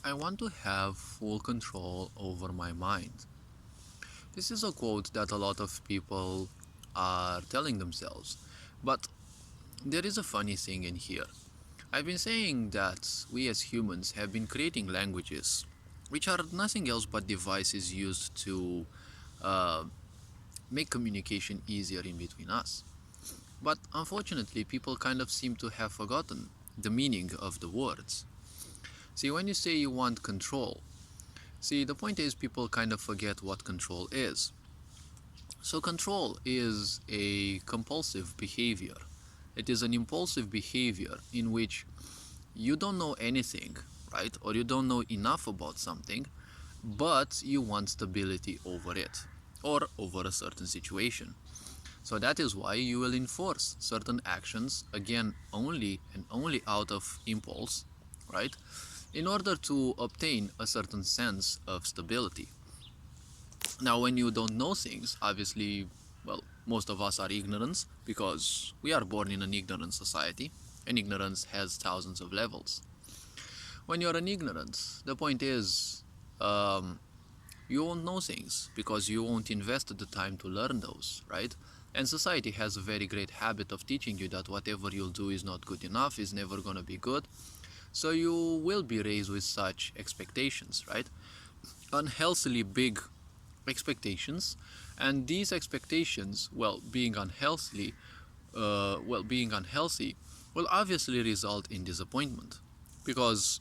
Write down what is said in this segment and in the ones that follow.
I want to have full control over my mind. This is a quote that a lot of people are telling themselves. But there is a funny thing in here. I've been saying that we as humans have been creating languages, which are nothing else but devices used to uh, make communication easier in between us. But unfortunately, people kind of seem to have forgotten the meaning of the words. See, when you say you want control, the point is people kind of forget what control is. So, control is a compulsive behavior. It is an impulsive behavior in which you don't know anything, right? Or you don't know enough about something, but you want stability over it or over a certain situation. So that is why you will enforce certain actions, again, only and only out of impulse, right? In order to obtain a certain sense of stability. Now, when you don't know things, obviously, well, most of us are ignorant because we are born in an ignorant society, and ignorance has thousands of levels. When you're an ignorant, the point is, you won't know things because you won't invest the time to learn those, right? And society has a very great habit of teaching you that whatever you'll do is not good enough, is never going to be good. So you will be raised with such expectations, right? Unhealthily big expectations, and these expectations, being unhealthy, will obviously result in disappointment, because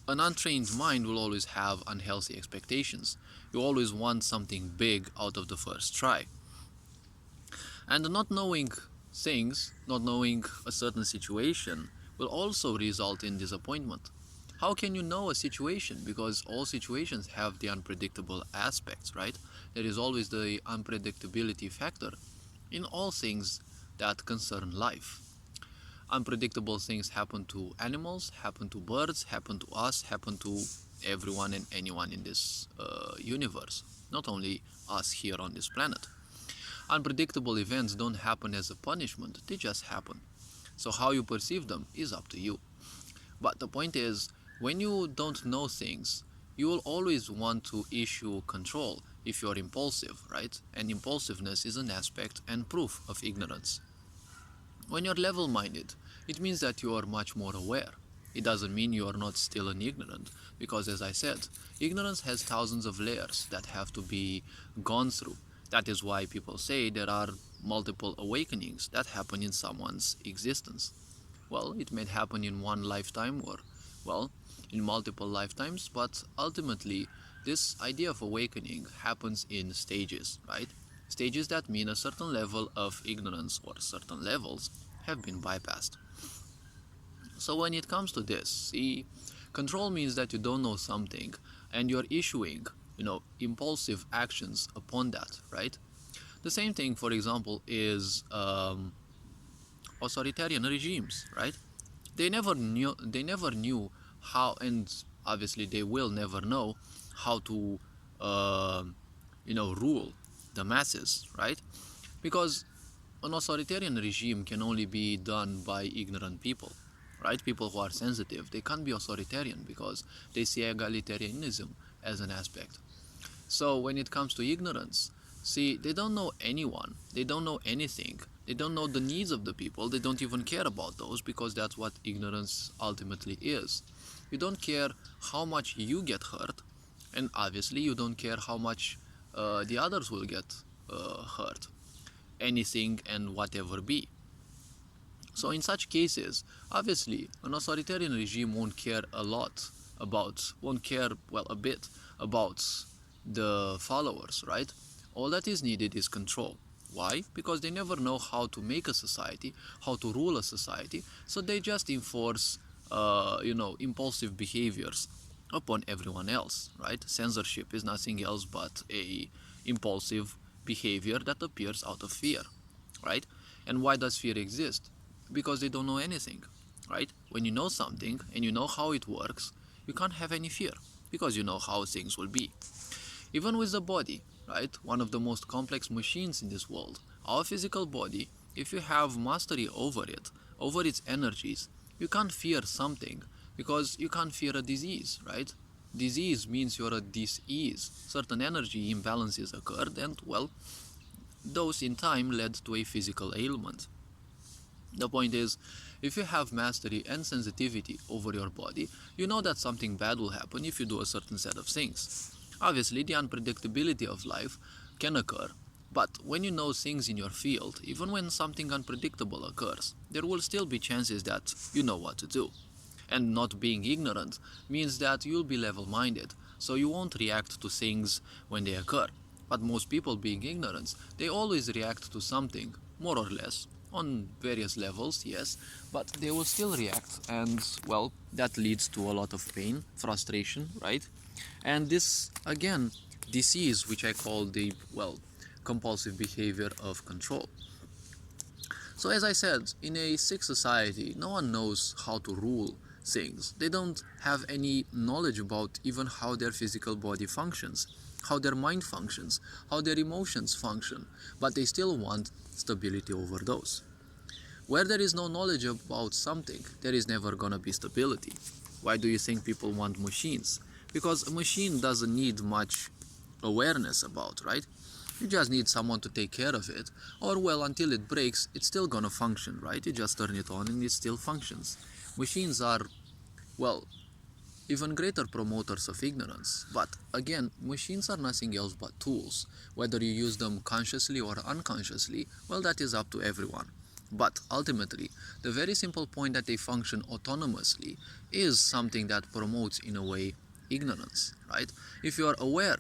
an untrained mind will always have unhealthy expectations. You always want something big out of the first try, and not knowing things, not knowing a certain situation, will also result in disappointment. How can you know a situation? Because all situations have the unpredictable aspects, right? There is always the unpredictability factor in all things that concern life. Unpredictable things happen to animals, happen to birds, happen to us, happen to everyone and anyone in this universe, not only us here on this planet. Unpredictable events don't happen as a punishment, they just happen. So how you perceive them is up to you. But the point is, when you don't know things, you will always want to issue control if you're impulsive, right? And impulsiveness is an aspect and proof of ignorance. When you're level minded, it means that you are much more aware. It doesn't mean you are not still an ignorant, because as I said, ignorance has thousands of layers that have to be gone through. That is why people say there are multiple awakenings that happen in someone's existence. Well, it may happen in one lifetime or, well, in multiple lifetimes, but ultimately, this idea of awakening happens in stages, right? Stages that mean a certain level of ignorance or certain levels have been bypassed. So when it comes to this, see, control means that you don't know something and you're issuing, impulsive actions upon that, right? The same thing, for example, is authoritarian regimes, right? They never knew how, and obviously they will never know how to, uh, rule the masses, right? Because an authoritarian regime can only be done by ignorant people, right? People who are sensitive. They can't be authoritarian because they see egalitarianism as an aspect. So when it comes to ignorance, see, they don't know anyone, they don't know anything, they don't know the needs of the people, they don't even care about those, because that's what ignorance ultimately is. You don't care how much you get hurt, and obviously you don't care how much the others will get hurt, anything and whatever be. So in such cases, obviously, an authoritarian regime won't care, well, a bit about the followers, right? All that is needed is control. Why? Because they never know how to make a society, how to rule a society, so they just enforce, impulsive behaviors upon everyone else, right? Censorship is nothing else but a impulsive behavior that appears out of fear, right? And why does fear exist? Because they don't know anything, right? When you know something and you know how it works, you can't have any fear because you know how things will be. Even with the body, right? One of the most complex machines in this world, our physical body, if you have mastery over it, over its energies, you can't fear something because you can't fear a disease, right? Disease means you're at dis-ease. Certain energy imbalances occurred, and well, those in time led to a physical ailment. The point is, if you have mastery and sensitivity over your body, you know that something bad will happen if you do a certain set of things. Obviously, the unpredictability of life can occur, but when you know things in your field, even when something unpredictable occurs, there will still be chances that you know what to do. And not being ignorant means that you'll be level-minded, so you won't react to things when they occur. But most people being ignorant, they always react to something, more or less, on various levels, yes, but they will still react, and well, that leads to a lot of pain, frustration, right? And this, again, disease, which I call the, well, compulsive behavior of control. So as I said, in a sick society, no one knows how to rule things. They don't have any knowledge about even how their physical body functions, how their mind functions, how their emotions function, but they still want stability over those. Where there is no knowledge about something, there is never gonna be stability. Why do you think people want machines? Because a machine doesn't need much awareness about, right? You just need someone to take care of it, or well, until it breaks, it's still gonna function, right? You just turn it on and it still functions. Machines are, well, even greater promoters of ignorance. But again, machines are nothing else but tools. Whether you use them consciously or unconsciously, well, that is up to everyone. But ultimately, the very simple point that they function autonomously is something that promotes, in a way, ignorance, right? If you are aware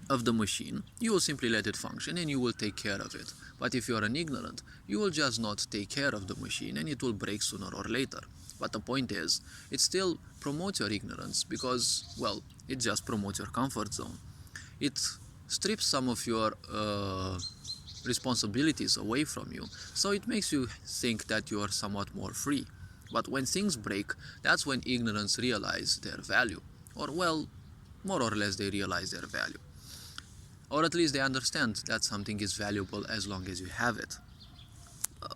of the machine, you will simply let it function and you will take care of it. But if you are an ignorant, you will just not take care of the machine and it will break sooner or later. But the point is, it still promotes your ignorance because, well, it just promotes your comfort zone. It strips some of your responsibilities away from you, so it makes you think that you are somewhat more free. But when things break, that's when ignorance realizes their value. Or, well, more or less they realize their value. Or at least they understand that something is valuable as long as you have it.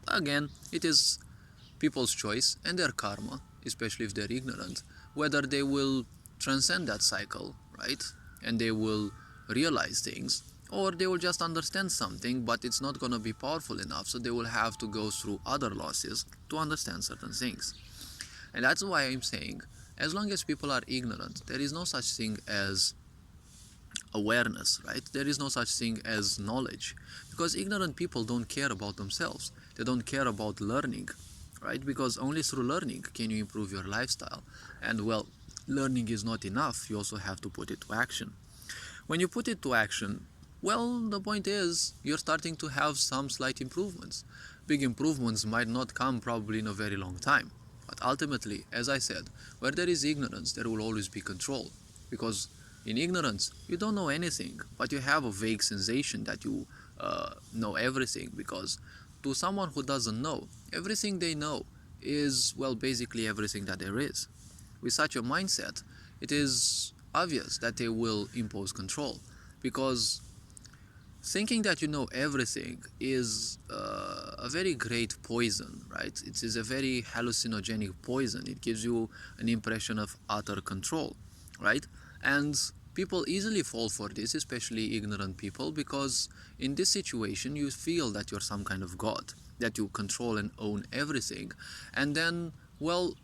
Again, it is people's choice and their karma, especially if they're ignorant, whether they will transcend that cycle, right? And they will realize things, or they will just understand something, but it's not going to be powerful enough, so they will have to go through other losses to understand certain things. And that's why I'm saying, as long as people are ignorant, there is no such thing as awareness, right? There is no such thing as knowledge, because ignorant people don't care about themselves. They don't care about learning, right? Because only through learning can you improve your lifestyle. And well, learning is not enough. You also have to put it to action. When you put it to action, well, the point is you're starting to have some slight improvements. Big improvements might not come probably in a very long time. But ultimately, as I said, where there is ignorance, there will always be control. Because in ignorance, you don't know anything, but you have a vague sensation that you know everything. Because to someone who doesn't know, everything they know is, well, basically everything that there is. With such a mindset, it is obvious that they will impose control, because thinking that you know everything is a very great poison, right? It is a very hallucinogenic poison. It gives you an impression of utter control, right? And people easily fall for this, especially ignorant people, because in this situation you feel that you're some kind of god, that you control and own everything. And then, well,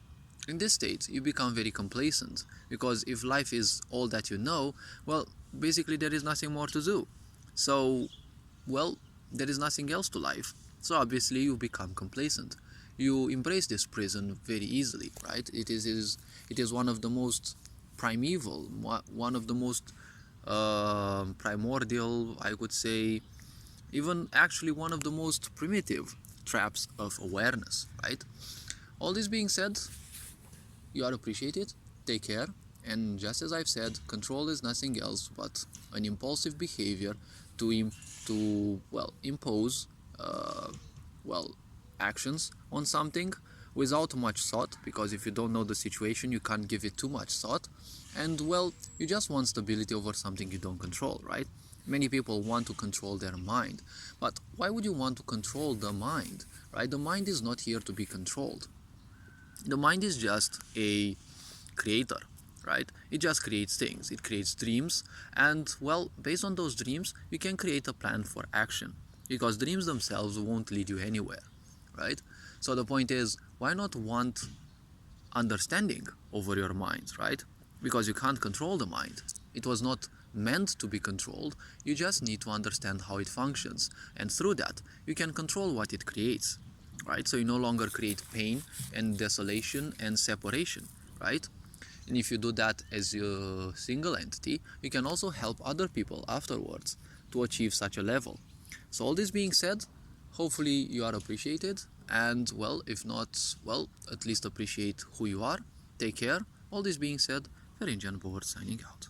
in this state you become very complacent, because if life is all that you know, well, basically there is nothing more to do. So, well, there is nothing else to life. So obviously you become complacent. You embrace this prison very easily, right? It is one of the most primeval, one of the most primordial, I could say, even actually one of the most primitive traps of awareness, right? All this being said, you are appreciated, take care, and just as I've said, control is nothing else but an impulsive behavior to well, impose well, actions on something without much thought, because if you don't know the situation, you can't give it too much thought. And well, you just want stability over something you don't control, right? Many people want to control their mind, but why would you want to control the mind, right? The mind is not here to be controlled. The mind is just a creator, right? It just creates things, it creates dreams, and well, based on those dreams, you can create a plan for action, because dreams themselves won't lead you anywhere, right? So the point is, why not want understanding over your mind, right? Because you can't control the mind. It was not meant to be controlled. You just need to understand how it functions, and through that you can control what it creates, right? So you no longer create pain and desolation and separation, right? And if you do that as a single entity, you can also help other people afterwards to achieve such a level. So all this being said, hopefully you are appreciated, and well, if not, well, at least appreciate who you are. Take care. All this being said, Ferencan Board signing out.